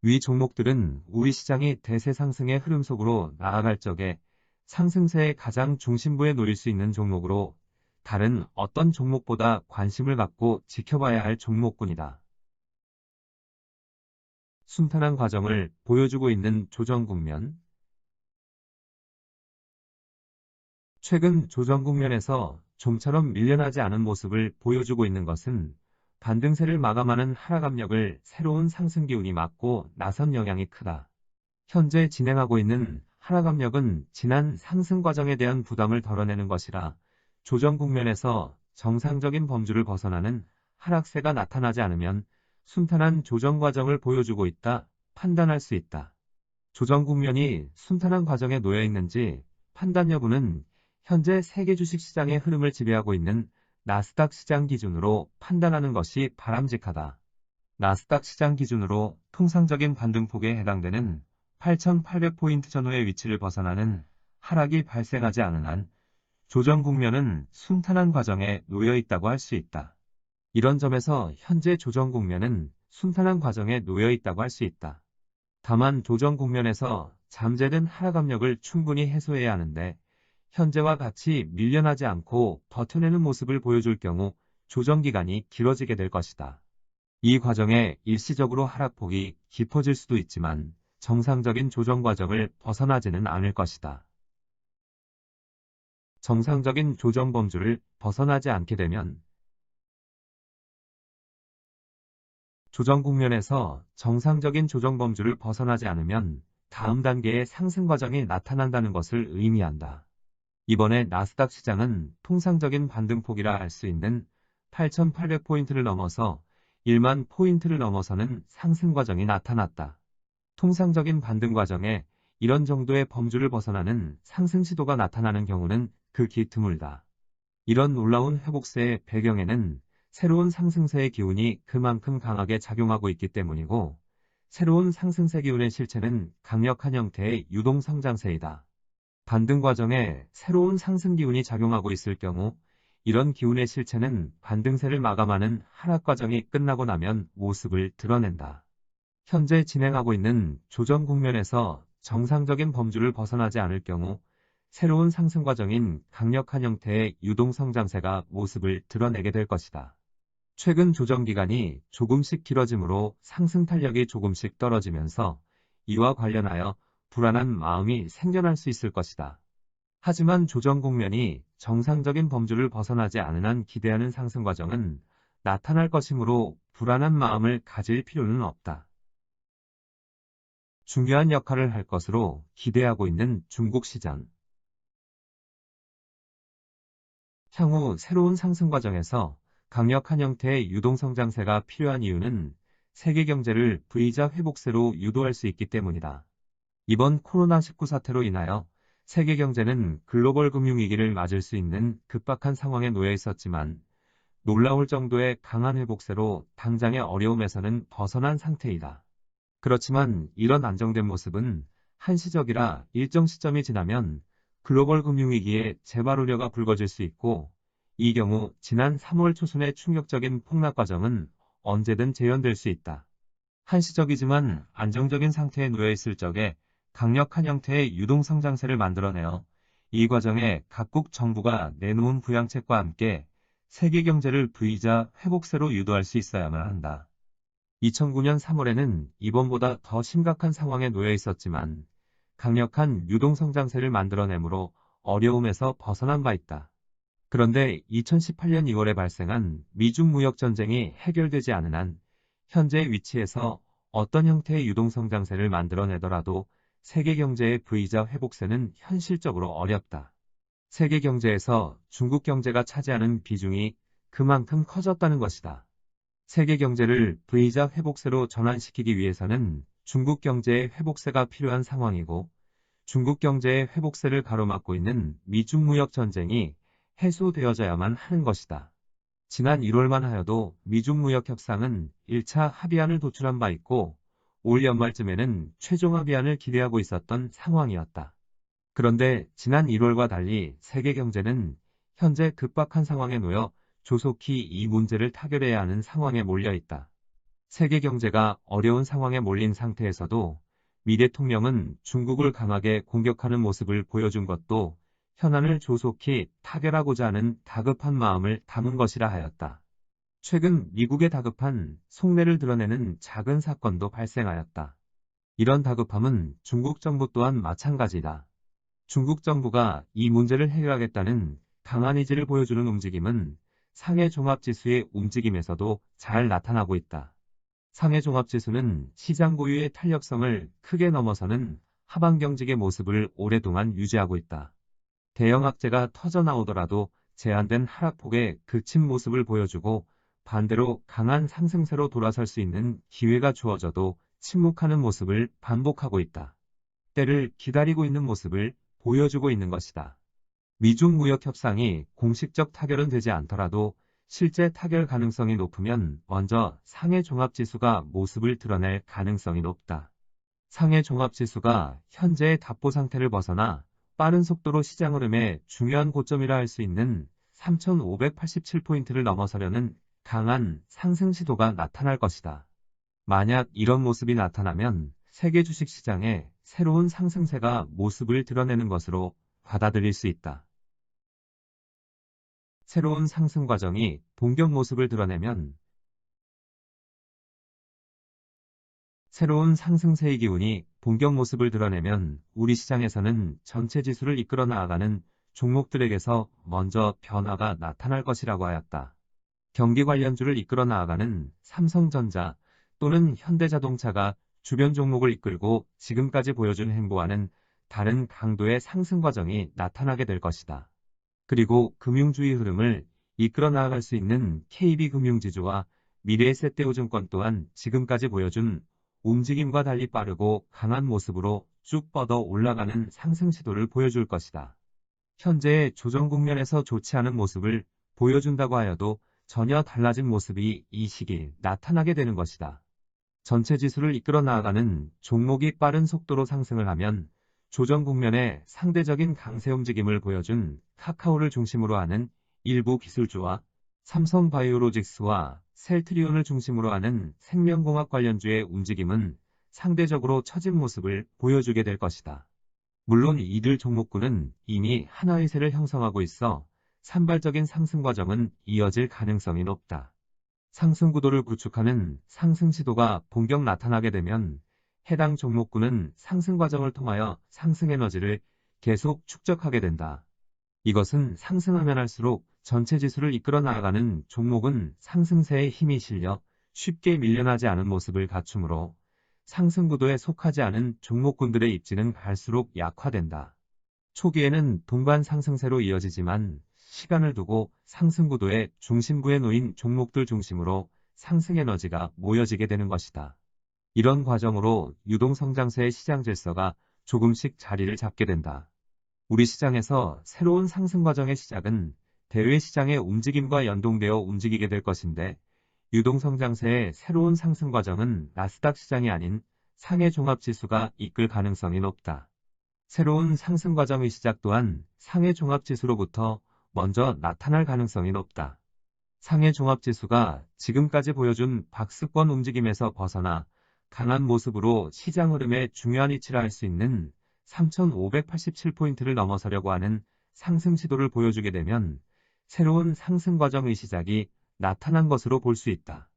위 종목들은 우리 시장이 대세 상승의 흐름 속으로 나아갈 적에 상승세의 가장 중심부에 놓일 수 있는 종목으로 다른 어떤 종목보다 관심을 갖고 지켜봐야 할 종목군이다. 순탄한 과정을 보여주고 있는 조정 국면. 최근 조정 국면에서 좀처럼 밀려나지 않은 모습을 보여주고 있는 것은 반등세를 마감하는 하락 압력을 새로운 상승 기운이 막고 나선 영향이 크다. 현재 진행하고 있는 하락 압력은 지난 상승 과정에 대한 부담을 덜어내는 것이라 조정 국면에서 정상적인 범주를 벗어나는 하락세가 나타나지 않으면 순탄한 조정 과정을 보여주고 있다 판단할 수 있다. 조정 국면이 순탄한 과정에 놓여 있는지 판단 여부는 현재 세계 주식시장의 흐름을 지배하고 있는 나스닥 시장 기준으로 판단하는 것이 바람직하다. 나스닥 시장 기준으로 통상적인 반등폭에 해당되는 8,800포인트 전후의 위치를 벗어나는 하락이 발생하지 않은 한 조정 국면은 순탄한 과정에 놓여 있다고 할 수 있다. 이런 점에서 현재 조정 국면은 순탄한 과정에 놓여 있다고 할 수 있다. 다만 조정 국면에서 잠재된 하락 압력을 충분히 해소해야 하는데 현재와 같이 밀려나지 않고 버텨내는 모습을 보여줄 경우 조정 기간이 길어지게 될 것이다. 이 과정에 일시적으로 하락폭이 깊어질 수도 있지만 정상적인 조정 과정을 벗어나지는 않을 것이다. 정상적인 조정 범주를 벗어나지 않게 되면 조정 국면에서 정상적인 조정 범주를 벗어나지 않으면 다음 단계의 상승 과정이 나타난다는 것을 의미한다. 이번에 나스닥 시장은 통상적인 반등폭이라 할 수 있는 8,800포인트를 넘어서 1만 포인트를 넘어서는 상승 과정이 나타났다. 통상적인 반등 과정에 이런 정도의 범주를 벗어나는 상승 시도가 나타나는 경우는 극히 드물다. 이런 놀라운 회복세의 배경에는 새로운 상승세의 기운이 그만큼 강하게 작용하고 있기 때문이고 새로운 상승세 기운의 실체는 강력한 형태의 유동성장세이다. 반등 과정에 새로운 상승 기운이 작용하고 있을 경우 이런 기운의 실체는 반등세를 마감하는 하락 과정이 끝나고 나면 모습을 드러낸다. 현재 진행하고 있는 조정 국면에서 정상적인 범주를 벗어나지 않을 경우 새로운 상승 과정인 강력한 형태의 유동성장세가 모습을 드러내게 될 것이다. 최근 조정 기간이 조금씩 길어지므로 상승 탄력이 조금씩 떨어지면서 이와 관련하여 불안한 마음이 생겨날 수 있을 것이다. 하지만 조정 국면이 정상적인 범주를 벗어나지 않은 한 기대하는 상승 과정은 나타날 것이므로 불안한 마음을 가질 필요는 없다. 중요한 역할을 할 것으로 기대하고 있는 중국 시장. 향후 새로운 상승 과정에서 강력한 형태의 유동성장세가 필요한 이유는 세계 경제를 V자 회복세로 유도할 수 있기 때문이다. 이번 코로나19 사태로 인하여 세계 경제는 글로벌 금융위기를 맞을 수 있는 급박한 상황에 놓여 있었지만 놀라울 정도의 강한 회복세로 당장의 어려움에서는 벗어난 상태이다. 그렇지만 이런 안정된 모습은 한시적이라 일정 시점이 지나면 글로벌 금융위기의 재발 우려가 불거질 수 있고 이 경우 지난 3월 초순의 충격적인 폭락 과정은 언제든 재현될 수 있다. 한시적이지만 안정적인 상태에 놓여 있을 적에 강력한 형태의 유동성장세를 만들어내어 이 과정에 각국 정부가 내놓은 부양책과 함께 세계 경제를 V자 회복세로 유도할 수 있어야만 한다. 2009년 3월에는 이번보다 더 심각한 상황에 놓여 있었지만 강력한 유동성장세를 만들어내므로 어려움에서 벗어난 바 있다. 그런데 2018년 2월에 발생한 미중 무역 전쟁이 해결되지 않은 한 현재의 위치에서 어떤 형태의 유동성장세를 만들어내더라도 세계 경제의 V자 회복세는 현실적으로 어렵다. 세계 경제에서 중국 경제가 차지하는 비중이 그만큼 커졌다는 것이다. 세계 경제를 V자 회복세로 전환시키기 위해서는 중국 경제의 회복세가 필요한 상황이고 중국 경제의 회복세를 가로막고 있는 미중 무역 전쟁이 해소되어져야만 하는 것이다. 지난 1월만 하여도 미중 무역 협상은 1차 합의안을 도출한 바 있고 올 연말쯤에는 최종 합의안을 기대하고 있었던 상황이었다. 그런데 지난 1월과 달리 세계 경제는 현재 급박한 상황에 놓여 조속히 이 문제를 타결해야 하는 상황에 몰려 있다. 세계 경제가 어려운 상황에 몰린 상태에서도 미 대통령은 중국을 강하게 공격하는 모습을 보여준 것도 현안을 조속히 타결하고자 하는 다급한 마음을 담은 것이라 하였다. 최근 미국의 다급한 속내를 드러내는 작은 사건도 발생하였다. 이런 다급함은 중국 정부 또한 마찬가지다. 중국 정부가 이 문제를 해결하겠다는 강한 의지를 보여주는 움직임은 상해 종합지수의 움직임에서도 잘 나타나고 있다. 상해 종합지수는 시장 고유의 탄력성을 크게 넘어서는 하방경직의 모습을 오랫동안 유지하고 있다. 대형 악재가 터져나오더라도 제한된 하락폭에 그친 모습을 보여주고 반대로 강한 상승세로 돌아설 수 있는 기회가 주어져도 침묵하는 모습을 반복하고 있다. 때를 기다리고 있는 모습을 보여주고 있는 것이다. 미중 무역 협상이 공식적 타결은 되지 않더라도 실제 타결 가능성이 높으면 먼저 상해 종합지수가 모습을 드러낼 가능성이 높다. 상해 종합지수가 현재의 답보 상태를 벗어나 빠른 속도로 시장 흐름의 중요한 고점이라 할 수 있는 3,587포인트를 넘어서려는 강한 상승 시도가 나타날 것이다. 만약 이런 모습이 나타나면 세계 주식시장에 새로운 상승세가 모습을 드러내는 것으로 받아들일 수 있다. 새로운 상승 과정이 본격 모습을 드러내면 새로운 상승세의 기운이 본격 모습을 드러내면 우리 시장에서는 전체 지수를 이끌어 나아가는 종목들에게서 먼저 변화가 나타날 것이라고 하였다. 경기 관련주를 이끌어 나아가는 삼성전자 또는 현대자동차가 주변 종목을 이끌고 지금까지 보여준 행보와는 다른 강도의 상승 과정이 나타나게 될 것이다. 그리고 금융주의 흐름을 이끌어 나아갈 수 있는 KB금융지주와 미래에셋대우증권 또한 지금까지 보여준 움직임과 달리 빠르고 강한 모습으로 쭉 뻗어 올라가는 상승 시도를 보여줄 것이다. 현재의 조정 국면에서 좋지 않은 모습을 보여준다고 하여도 전혀 달라진 모습이 이 시기 나타나게 되는 것이다. 전체 지수를 이끌어 나아가는 종목이 빠른 속도로 상승을 하면 조정 국면에 상대적인 강세 움직임을 보여준 카카오를 중심으로 하는 일부 기술주와 삼성바이오로직스와 셀트리온을 중심으로 하는 생명공학 관련주의 움직임은 상대적으로 처진 모습을 보여주게 될 것이다. 물론 이들 종목군은 이미 하나의 세를 형성하고 있어 산발적인 상승 과정은 이어질 가능성이 높다. 상승 구도를 구축하는 상승 시도가 본격 나타나게 되면 해당 종목군은 상승 과정을 통하여 상승 에너지를 계속 축적하게 된다. 이것은 상승하면 할수록 전체 지수를 이끌어 나아가는 종목은 상승세에 힘이 실려 쉽게 밀려나지 않은 모습을 갖추므로 상승 구도에 속하지 않은 종목군들의 입지는 갈수록 약화된다. 초기에는 동반 상승세로 이어지지만 시간을 두고 상승 구도의 중심부에 놓인 종목들 중심으로 상승 에너지가 모여지게 되는 것이다. 이런 과정으로 유동성장세의 시장 질서가 조금씩 자리를 잡게 된다. 우리 시장에서 새로운 상승 과정의 시작은 대외 시장의 움직임과 연동되어 움직이게 될 것인데 유동성장세의 새로운 상승 과정은 나스닥 시장이 아닌 상해 종합지수가 이끌 가능성이 높다. 새로운 상승 과정의 시작 또한 상해 종합지수로부터 먼저 나타날 가능성이 높다. 상해 종합지수가 지금까지 보여준 박스권 움직임에서 벗어나 강한 모습으로 시장 흐름의 중요한 위치라 할 수 있는 3,587포인트를 넘어서려고 하는 상승 시도를 보여주게 되면 새로운 상승 과정의 시작이 나타난 것으로 볼 수 있다.